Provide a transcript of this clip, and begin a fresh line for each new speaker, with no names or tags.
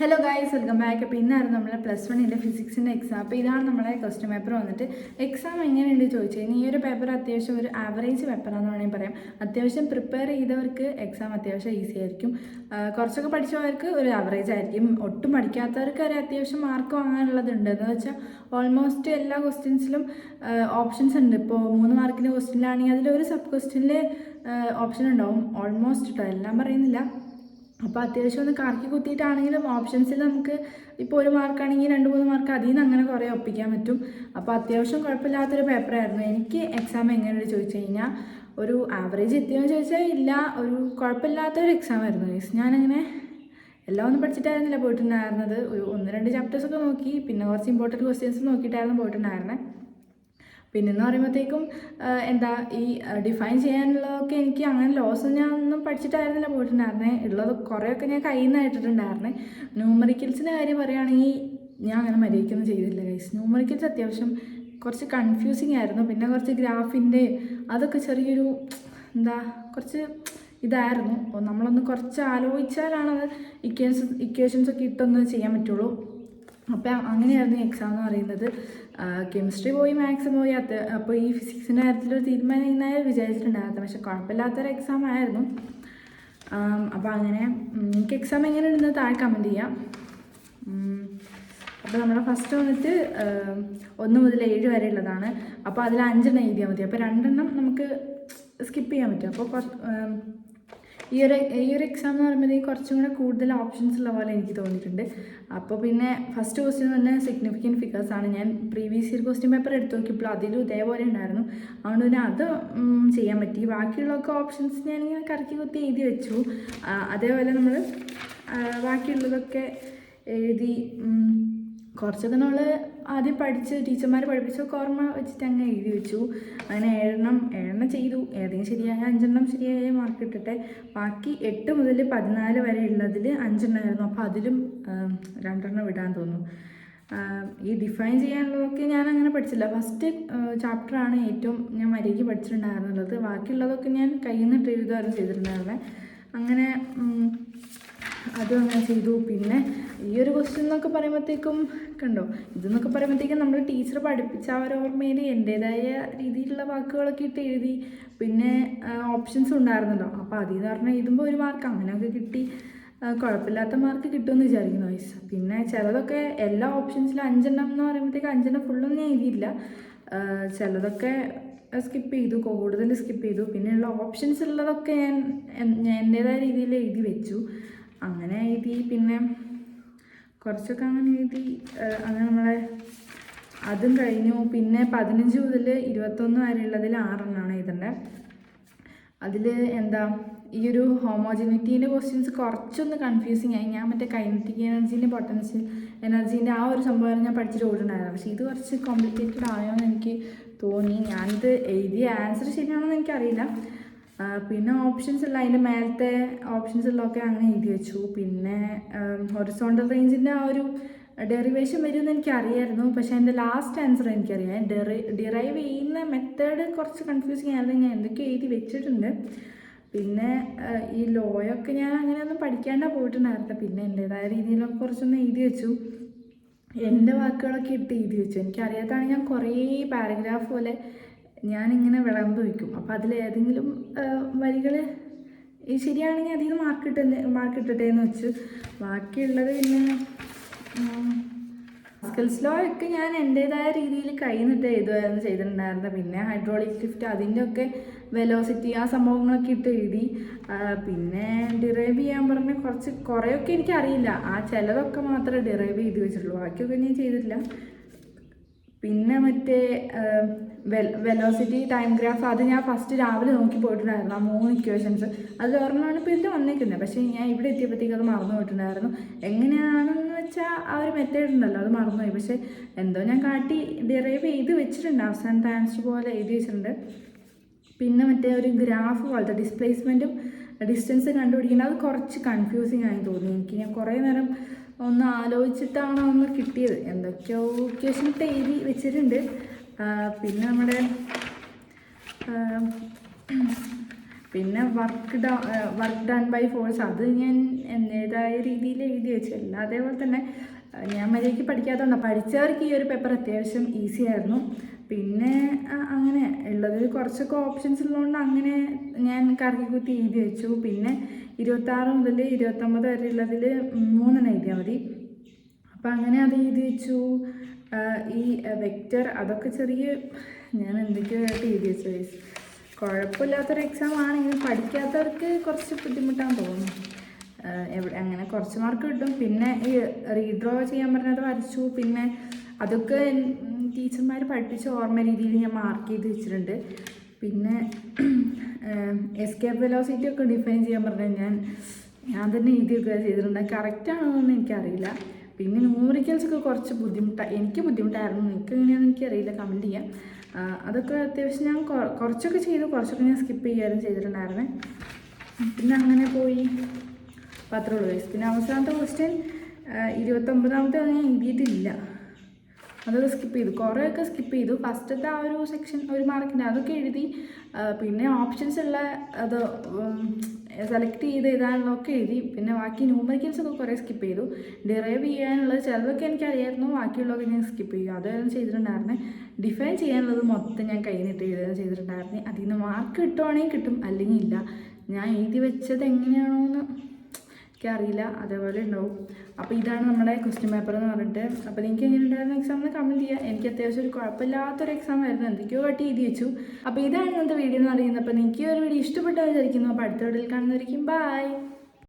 Hello guys, welcome back. അപ്പോൾ ഇന്നായിരുന്നു നമ്മളെ +1 ഫിസിക്സിൻ്റെ exam. അപ്പോൾ ഇതാണ് നമ്മളെ ക്വസ്റ്റ്യൻ പേപ്പർ വന്നിട്ട്. എക്സാം എങ്ങനെയുണ്ട് ചോദിച്ചു കഴിഞ്ഞാൽ ഈ ഒരു പേപ്പർ അത്യാവശ്യം ഒരു ആവറേജ് പേപ്പറാണെന്ന് വേണമെങ്കിൽ പറയാം. അത്യാവശ്യം പ്രിപ്പയർ ചെയ്തവർക്ക് എക്സാം അത്യാവശ്യം ഈസി ആയിരിക്കും. കുറച്ചൊക്കെ പഠിച്ചവർക്ക് ഒരു ആവറേജ് ആയിരിക്കും. ഒട്ടും പഠിക്കാത്തവർക്ക് ഒരു അത്യാവശ്യം മാർക്ക് വാങ്ങാനുള്ളതുണ്ട്. എന്ന് വെച്ചാൽ ഓൾമോസ്റ്റ് എല്ലാ ക്വസ്റ്റ്യൻസിലും ഓപ്ഷൻസ് ഉണ്ട്. ഇപ്പോൾ 3 മാർക്കിൻ്റെ ക്വസ്റ്റ്യനിലാണെങ്കിൽ അതിലൊരു സബ് ക്വസ്റ്റ്യനിൽ ഓപ്ഷൻ ഉണ്ടാവും. ഓൾമോസ്റ്റ് കേട്ടോ, എല്ലാം പറയുന്നില്ല. അപ്പോൾ അത്യാവശ്യം ഒന്ന് കറക്കി കുത്തിയിട്ടാണെങ്കിലും ഓപ്ഷൻസിൽ നമുക്ക് ഇപ്പോൾ 1 മാർക്കാണെങ്കിൽ 2-3 മാർക്ക് അതിൽ നിന്ന് അങ്ങനെ കുറേ ഒപ്പിക്കാൻ പറ്റും. അപ്പോൾ അത്യാവശ്യം കുഴപ്പമില്ലാത്തൊരു പേപ്പറായിരുന്നു. എനിക്ക് എക്സാം എങ്ങനെയാണ് ചോദിച്ചു കഴിഞ്ഞാൽ ഒരു ആവറേജ് എത്തിയെന്ന് ചോദിച്ചാൽ ഇല്ല, ഒരു കുഴപ്പമില്ലാത്തൊരു എക്സാം ആയിരുന്നു. ഞാനങ്ങനെ എല്ലാം ഒന്നും പഠിച്ചിട്ടായിരുന്നില്ല പോയിട്ടുണ്ടായിരുന്നത്. ഒരു 1-2 ചാപ്റ്റേഴ്സൊക്കെ നോക്കി, പിന്നെ കുറച്ച് ഇമ്പോർട്ടൻറ്റ് ക്വസ്റ്റ്യൻസ് നോക്കിയിട്ടായിരുന്നു പോയിട്ടുണ്ടായിരുന്നത്. പിന്നെന്ന് പറയുമ്പോഴത്തേക്കും ഈ ഡിഫൈൻ ചെയ്യാനുള്ളതൊക്കെ എനിക്ക് അങ്ങനെ ലോസ് ഞാനൊന്നും പഠിച്ചിട്ടായിരുന്നില്ല പോയിട്ടുണ്ടായിരുന്നത്. ഉള്ളത് കുറേയൊക്കെ ഞാൻ കയ്യിൽ നിന്ന് ഇട്ടിട്ടുണ്ടായിരുന്നത്. ന്യൂമറിക്കൽസിൻ്റെ കാര്യം പറയുകയാണെങ്കിൽ ഞാൻ അങ്ങനെ മര്യാദയ്ക്കൊന്നും ചെയ്തില്ല ഗൈസ്. ന്യൂമറിക്കൽസ് അത്യാവശ്യം കുറച്ച് കൺഫ്യൂസിങ് ആയിരുന്നു. പിന്നെ കുറച്ച് ഗ്രാഫിൻ്റെ അതൊക്കെ ചെറിയൊരു കുറച്ച് ഇതായിരുന്നു. നമ്മളൊന്ന് കുറച്ച് ആലോചിച്ചാലാണത് ഇക്വേഷൻസൊക്കെ ഇട്ടൊന്ന് ചെയ്യാൻ പറ്റുള്ളൂ. അപ്പോൾ അങ്ങനെയായിരുന്നു ഈ എക്സാം എന്ന് പറയുന്നത്. കെമിസ്ട്രി പോയി, മാത്സ് പോയി. അപ്പോൾ ഈ ഫിസിക്സിൻ്റെ കാര്യത്തിലൊരു തീരുമാനം ഇന്നായി വിചാരിച്ചിട്ടുണ്ടായിരുന്നു. പക്ഷെ കുഴപ്പമില്ലാത്തൊരു എക്സാം ആയിരുന്നു. അപ്പോൾ അങ്ങനെ എനിക്ക് എക്സാം എങ്ങനെ ഉണ്ടെന്ന് താഴെ കമൻറ്റ് ചെയ്യാം. അപ്പോൾ നമ്മുടെ ഫസ്റ്റ് വന്നിട്ട് 1 മുതൽ 7 വരെ ഉള്ളതാണ്. അപ്പോൾ അതിൽ 5 എഴുതിയാൽ മതി. അപ്പോൾ 2 നമുക്ക് സ്കിപ്പ് ചെയ്യാൻ പറ്റും. അപ്പോൾ ഈ ഒരു എക്സാം എന്ന് പറയുമ്പോഴത്തേക്ക് കുറച്ചും കൂടെ കൂടുതൽ ഓപ്ഷൻസ് ഉള്ള പോലെ എനിക്ക് തോന്നിയിട്ടുണ്ട്. അപ്പോൾ പിന്നെ ഫസ്റ്റ് ക്വസ്റ്റ്യൻ തന്നെ സിഗ്നിഫിക്കൻറ്റ് ഫിഗേഴ്സാണ്. ഞാൻ പ്രീവിയസ് ഇയർ ക്വസ്റ്റ്യൻ പേപ്പർ എടുത്ത് നോക്കിയപ്പോൾ അതിലും ഇതേപോലെ ഉണ്ടായിരുന്നു. അതുകൊണ്ട് തന്നെ അത് ചെയ്യാൻ പറ്റി. ബാക്കിയുള്ളതൊക്കെ ഓപ്ഷൻസ് ഞാനിങ്ങനെ കറക്കി കുത്തി എഴുതി വെച്ചു. അതേപോലെ നമ്മൾ ബാക്കിയുള്ളതൊക്കെ എഴുതി കുറച്ചൊക്കെ നമ്മൾ ആദ്യം പഠിച്ച് ടീച്ചർമാർ പഠിപ്പിച്ചൊക്കെ ഓർമ്മ വെച്ചിട്ട് അങ്ങ് എഴുതി വെച്ചു. അങ്ങനെ 7 ചെയ്തു. ഏതെങ്കിലും ശരിയായ 5 ശരിയായ മാർക്ക് കിട്ടട്ടെ. ബാക്കി 8 മുതൽ 14 വരെ ഉള്ളതിൽ 5 ആയിരുന്നു. അപ്പോൾ അതിലും 2 വിടാൻ തോന്നുന്നു. ഈ ഡിഫൈൻ ചെയ്യാനുള്ളതൊക്കെ ഞാൻ അങ്ങനെ പഠിച്ചില്ല. ഫസ്റ്റ് ചാപ്റ്ററാണ് ഏറ്റവും ഞാൻ മര്യാദയ്ക്ക് പഠിച്ചിട്ടുണ്ടായിരുന്നുള്ളത്. ബാക്കിയുള്ളതൊക്കെ ഞാൻ കയ്യിൽ നിന്നിട്ട് എഴുതുകയായിരുന്നു ചെയ്തിട്ടുണ്ടായിരുന്നത്. അങ്ങനെ അതും അങ്ങനെ ചെയ്തു. പിന്നെ ഈ ഒരു ക്വസ്റ്റ്യൻ എന്നൊക്കെ പറയുമ്പോഴത്തേക്കും കണ്ടോ, ഇതെന്നൊക്കെ പറയുമ്പോഴത്തേക്കും നമ്മൾ ടീച്ചർ പഠിപ്പിച്ച ആ ഒരു ഓർമ്മയിൽ എൻ്റേതായ രീതിയിലുള്ള വാക്കുകളൊക്കെ ഇട്ട് എഴുതി. പിന്നെ ഓപ്ഷൻസ് ഉണ്ടായിരുന്നല്ലോ. അപ്പോൾ അതിൽ നിന്ന് പറഞ്ഞാൽ എഴുതുമ്പോൾ 1 മാർക്ക് അങ്ങനെയൊക്കെ കിട്ടി. കുഴപ്പമില്ലാത്ത മാർക്ക് കിട്ടുമെന്ന് വിചാരിക്കുന്നു വയസ്സ്. പിന്നെ ചിലതൊക്കെ എല്ലാ ഓപ്ഷൻസിലും 5 എന്ന് പറയുമ്പോഴത്തേക്ക് 5 ഫുള്ളൊന്നും ഞാൻ എഴുതിയില്ല. ചിലതൊക്കെ സ്കിപ്പ് ചെയ്തു, കൂടുതൽ സ്കിപ്പ് ചെയ്തു. പിന്നെയുള്ള ഓപ്ഷൻസ് ഉള്ളതൊക്കെ ഞാൻ എൻ്റേതായ രീതിയിൽ എഴുതി വെച്ചു. അങ്ങനെ എഴുതി. പിന്നെ കുറച്ചൊക്കെ അങ്ങനെ എഴുതി. അങ്ങനെ നമ്മളെ അതും കഴിഞ്ഞു. പിന്നെ 15 മുതൽ 21 വരെയുള്ളതിൽ 6 എഴുതേണ്ടത്. അതിൽ ഈ ഒരു ഹോമോജിനിറ്റീൻ്റെ ക്വസ്റ്റ്യൻസ് കുറച്ചൊന്ന് കൺഫ്യൂസിങ് ആയി. ഞാൻ മറ്റേ കൈനറ്റിക് എനർജീൻ്റെ പൊട്ടൻഷ്യൽ എനർജീൻ്റെ ആ ഒരു സംഭവം ഞാൻ പഠിച്ചിട്ട് ഓടുന്നുണ്ടായിരുന്നു. പക്ഷേ ഇത് കുറച്ച് കോംപ്ലിക്കേറ്റഡ് ആയോന്ന് എനിക്ക് തോന്നി. ഞാനിത് എഴുതിയ ആൻസർ ശരിയാണെന്ന് എനിക്കറിയില്ല. പിന്നെ ഓപ്ഷൻസ് ഉള്ള അതിൻ്റെ മേലത്തെ ഓപ്ഷൻസ് ഉള്ളതൊക്കെ അങ്ങനെ എഴുതി വെച്ചു. പിന്നെ ഹൊറിസോണ്ടൽ റേഞ്ചിൻ്റെ ആ ഒരു ഡെറിവേഷൻ വരുമെന്ന് എനിക്കറിയായിരുന്നു. പക്ഷേ എൻ്റെ ലാസ്റ്റ് ആൻസർ എനിക്കറിയാം. ഡിറൈവ് ചെയ്യുന്ന മെത്തേഡ് കുറച്ച് കൺഫ്യൂസിങ് ആയിരുന്നു. ഞാൻ എന്തൊക്കെ എഴുതി വെച്ചിട്ടുണ്ട്. പിന്നെ ഈ ലോയൊക്കെ ഞാൻ അങ്ങനെയൊന്നും പഠിക്കാണ്ടാണ് പോയിട്ടുണ്ടായിരുന്നത്. പിന്നെ എൻ്റേതായ രീതിയിലൊക്കെ കുറച്ചൊന്ന് എഴുതി വെച്ചു. എൻ്റെ വാക്കുകളൊക്കെ ഇട്ട് എഴുതി വെച്ചു. എനിക്കറിയാത്തതാണ് ഞാൻ കുറേ പാരഗ്രാഫ് പോലെ ഞാനിങ്ങനെ വിളമ്പ് വയ്ക്കും. അപ്പോൾ അതിലേതെങ്കിലും വരികൾ ശരിയാണെങ്കിൽ അതിൽ നിന്ന് മാർക്ക് കിട്ടട്ടെ എന്ന് വെച്ചു. ബാക്കിയുള്ളത് പിന്നെ പാസ്കൽസ് ലോ ഒക്കെ ഞാൻ എൻ്റേതായ രീതിയിൽ കയ്യിൽ നിന്നിട്ട് എഴുതുമായിരുന്നു ചെയ്തിട്ടുണ്ടായിരുന്നത്. പിന്നെ ഹൈഡ്രോളിക് ലിഫ്റ്റ് അതിൻ്റെയൊക്കെ വെലോസിറ്റി ആ സംഭവങ്ങളൊക്കെ ഇട്ട് എഴുതി. പിന്നെ ഡിറൈവ് ചെയ്യാൻ പറഞ്ഞ കുറേയൊക്കെ എനിക്കറിയില്ല. ആ ചിലതൊക്കെ മാത്രമേ ഡിറൈവ് ചെയ്ത് വെച്ചിട്ടുള്ളൂ. ബാക്കിയൊക്കെ ഞാൻ ചെയ്തിട്ടില്ല. പിന്നെ മറ്റേ വെലോസിറ്റി ടൈം ഗ്രാഫ് അത് ഞാൻ ഫസ്റ്റ് രാവിലെ നോക്കി പോയിട്ടുണ്ടായിരുന്നു. ആ 3 ഇക്വേഷൻസ് അതിൽ ഒരെണ്ണമാണ് ഇപ്പോൾ ഇതിൽ വന്നേക്കുന്നത്. പക്ഷേ ഞാൻ ഇവിടെ എത്തിയപ്പോഴത്തേക്ക് അത് മറന്നു പോയിട്ടുണ്ടായിരുന്നു. എങ്ങനെയാണെന്ന് വെച്ചാൽ ആ ഒരു മെത്തേഡ് ഉണ്ടല്ലോ, അത് മറന്നുപോയി. പക്ഷേ എന്തോ ഞാൻ കാട്ടി ഡിറൈവ് ചെയ്ത് വെച്ചിട്ടുണ്ട്. അവസാനത്തെ ആൻസർ പോലെ എഴുതി വെച്ചിട്ടുണ്ട്. പിന്നെ മറ്റേ ഒരു ഗ്രാഫ് പോലത്തെ ഡിസ്പ്ലേസ്മെൻറ്റും ഡിസ്റ്റൻസും കണ്ടുപിടിക്കുന്നത് അത് കുറച്ച് കൺഫ്യൂസിങ് ആയി തോന്നി എനിക്ക്. ഞാൻ കുറേ നേരം ഒന്ന് ആലോചിച്ചിട്ടാണ് ഒന്ന് കിട്ടിയത്. എന്തൊക്കെയോ ഇക്വേഷൻ ഇട്ട് എഴുതി വെച്ചിട്ടുണ്ട്. പിന്നെ നമ്മുടെ പിന്നെ വർക്ക് ഡൺ ബൈ ഫോഴ്സ് അത് ഞാൻ എൻ്റേതായ രീതിയിൽ എഴുതി വെച്ചു. എല്ലാം അതേപോലെ തന്നെ ഞാൻ മര്യാദയ്ക്ക് പഠിക്കാത്തതുകൊണ്ട് പഠിച്ചവർക്ക് ഈ ഒരു പേപ്പർ അത്യാവശ്യം ഈസി ആയിരുന്നു. പിന്നെ അങ്ങനെ ഉള്ളതിൽ കുറച്ചൊക്കെ ഓപ്ഷൻസ് ഉള്ളതുകൊണ്ട് അങ്ങനെ ഞാൻ കറക്കിക്കുത്തി എഴുതി വെച്ചു. പിന്നെ 26 മുതൽ 29 വരെ ഉള്ളതിൽ 3 എഴുതിയാൽ മതി. അപ്പം അങ്ങനെ അത് എഴുതി വെച്ചു. ഈ വെക്റ്റർ അതൊക്കെ ചെറിയ ഞാൻ എന്തൊക്കെയായിട്ട് എഴുതി വെച്ചു. കുഴപ്പമില്ലാത്തൊരു എക്സാം ആണെങ്കിലും പഠിക്കാത്തവർക്ക് കുറച്ച് ബുദ്ധിമുട്ടാണെന്ന് തോന്നുന്നു. അങ്ങനെ കുറച്ച് മാർക്ക് കിട്ടും. പിന്നെ ഈ റീഡ്രോ ചെയ്യാൻ പറഞ്ഞത് വരച്ചു. പിന്നെ അതൊക്കെ ടീച്ചർമാർ പഠിപ്പിച്ച ഓർമ്മ രീതിയിൽ ഞാൻ മാർക്ക് ചെയ്ത് വെച്ചിട്ടുണ്ട്. പിന്നെ എസ്കേപ്പ് വെലോസിറ്റി ഒക്കെ ഡിഫൈൻ ചെയ്യാൻ പറഞ്ഞാൽ ഞാൻ തന്നെ എഴുതിയൊക്കെ ചെയ്തിട്ടുണ്ട്. കറക്റ്റാണോ എന്ന് എനിക്കറിയില്ല. പിന്നെ ന്യൂമറിക്കൽസൊക്കെ കുറച്ച് എനിക്ക് ബുദ്ധിമുട്ടായിരുന്നു. നിങ്ങൾക്ക് എങ്ങനെയാണെന്ന് എനിക്കറിയില്ല, കമൻറ്റ് ചെയ്യാം. അതൊക്കെ അത്യാവശ്യം ഞാൻ കുറച്ചൊക്കെ ചെയ്തു, കുറച്ചൊക്കെ ഞാൻ സ്കിപ്പ് ചെയ്യാനും ചെയ്തിട്ടുണ്ടായിരുന്നേ. പിന്നെ അങ്ങനെ പോയി. അപ്പോൾ അത്രേ ഉള്ളൂ ഗൈസ്. പിന്നെ അവസാനത്തെ ക്വസ്റ്റ്യൻ 29ാമത്തെ ഞാൻ എഴുതിയിട്ടില്ല, അതൊക്കെ സ്കിപ്പ് ചെയ്തു. കുറേയൊക്കെ സ്കിപ്പ് ചെയ്തു. ഫസ്റ്റത്തെ ആ ഒരു സെക്ഷൻ 1 മാർക്കിൻ്റെ അതൊക്കെ എഴുതി. പിന്നെ ഓപ്ഷൻസ് ഉള്ള അത് സെലക്ട് ചെയ്ത് എഴുതാനുള്ളതൊക്കെ എഴുതി. പിന്നെ ബാക്കി ന്യൂമറിക്കൽസൊക്കെ കുറേ സ്കിപ്പ് ചെയ്തു. ഡിറൈവ് ചെയ്യാനുള്ളത് ചിലതൊക്കെ എനിക്കറിയായിരുന്നു, ബാക്കിയുള്ളതൊക്കെ ഞാൻ സ്കിപ്പ് ചെയ്യും. അതായിരുന്നു ചെയ്തിട്ടുണ്ടായിരുന്നത്. ഡിഫൈൻ ചെയ്യാനുള്ളത് മൊത്തം ഞാൻ കൈനിട്ട് എഴുതാൻ ചെയ്തിട്ടുണ്ടായിരുന്നു. അതിൽ നിന്ന് മാർക്ക് കിട്ടുവാണെങ്കിൽ കിട്ടും, അല്ലെങ്കിൽ ഇല്ല. ഞാൻ എഴുതി വെച്ചത് എങ്ങനെയാണോ എന്ന് എനിക്കറിയില്ല, അതേപോലെ ഉണ്ടാവും. അപ്പോൾ ഇതാണ് നമ്മുടെ ക്വസ്റ്റ്യൻ പേപ്പർ എന്ന് പറഞ്ഞിട്ട്. അപ്പോൾ നിങ്ങൾക്ക് എങ്ങനെ ഉണ്ടായിരുന്ന എക്സാം എന്ന് കമൻറ്റ് ചെയ്യുക. എനിക്ക് അത്യാവശ്യം ഒരു കുഴപ്പമില്ലാത്തൊരു എക്സാം ആയിരുന്നു, എന്തൊക്കെയോ കട്ടി എഴുതി വെച്ചു. അപ്പോൾ ഇതാണ് ഇന്നത്തെ വീഡിയോ എന്ന് പറയുന്നത്. അപ്പോൾ നിങ്ങൾക്ക് ഒരു വീഡിയോ ഇഷ്ടപ്പെട്ടോ വിചാരിക്കുന്നു. അപ്പോൾ അടുത്ത വീഡിയോയിൽ കാണുന്നതായിരിക്കും. ബൈ.